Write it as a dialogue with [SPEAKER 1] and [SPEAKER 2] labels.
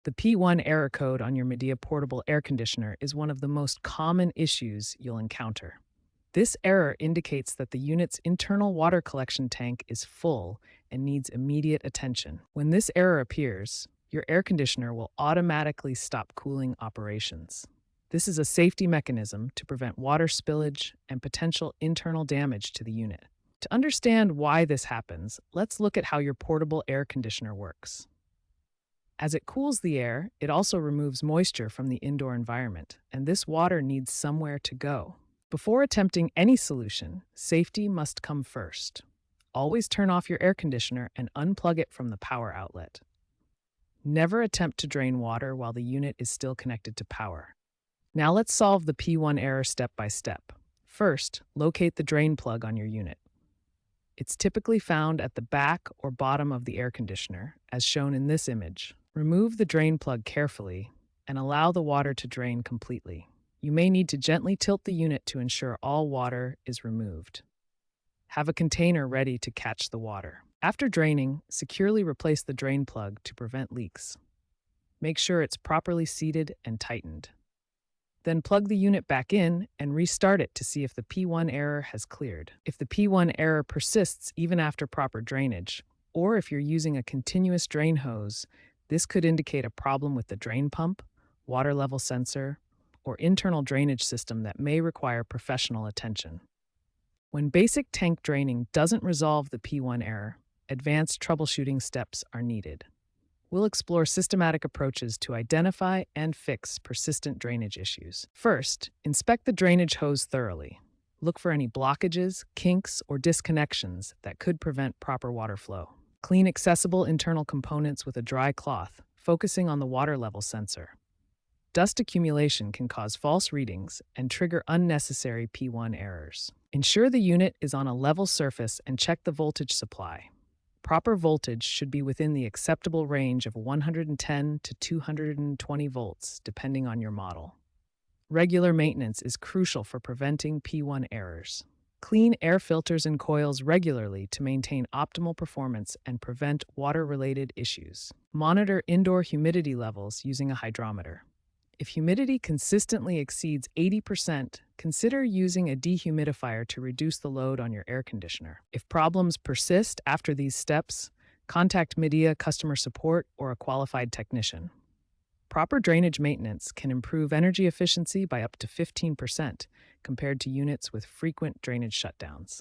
[SPEAKER 1] The P1 error code on your Midea portable air conditioner is one of the most common issues you'll encounter. This error indicates that the unit's internal water collection tank is full and needs immediate attention. When this error appears, your air conditioner will automatically stop cooling operations. This is a safety mechanism to prevent water spillage and potential internal damage to the unit. To understand why this happens, let's look at how your portable air conditioner works. As it cools the air, it also removes moisture from the indoor environment, and this water needs somewhere to go. Before attempting any solution, safety must come first. Always turn off your air conditioner and unplug it from the power outlet. Never attempt to drain water while the unit is still connected to power. Now let's solve the P1 error step by step. First, locate the drain plug on your unit. It's typically found at the back or bottom of the air conditioner, as shown in this image. Remove the drain plug carefully and allow the water to drain completely. You may need to gently tilt the unit to ensure all water is removed. Have a container ready to catch the water. After draining, securely replace the drain plug to prevent leaks. Make sure it's properly seated and tightened. Then plug the unit back in and restart it to see if the P1 error has cleared. If the P1 error persists even after proper drainage, or if you're using a continuous drain hose, this could indicate a problem with the drain pump, water level sensor, or internal drainage system that may require professional attention. When basic tank draining doesn't resolve the P1 error, advanced troubleshooting steps are needed. We'll explore systematic approaches to identify and fix persistent drainage issues. First, inspect the drainage hose thoroughly. Look for any blockages, kinks, or disconnections that could prevent proper water flow. Clean accessible internal components with a dry cloth, focusing on the water level sensor. Dust accumulation can cause false readings and trigger unnecessary P1 errors. Ensure the unit is on a level surface and check the voltage supply. Proper voltage should be within the acceptable range of 110 to 220 volts, depending on your model. Regular maintenance is crucial for preventing P1 errors. Clean air filters and coils regularly to maintain optimal performance and prevent water-related issues. Monitor indoor humidity levels using a hydrometer. If humidity consistently exceeds 80%, consider using a dehumidifier to reduce the load on your air conditioner. If problems persist after these steps, contact Midea customer support or a qualified technician. Proper drainage maintenance can improve energy efficiency by up to 15% compared to units with frequent drainage shutdowns.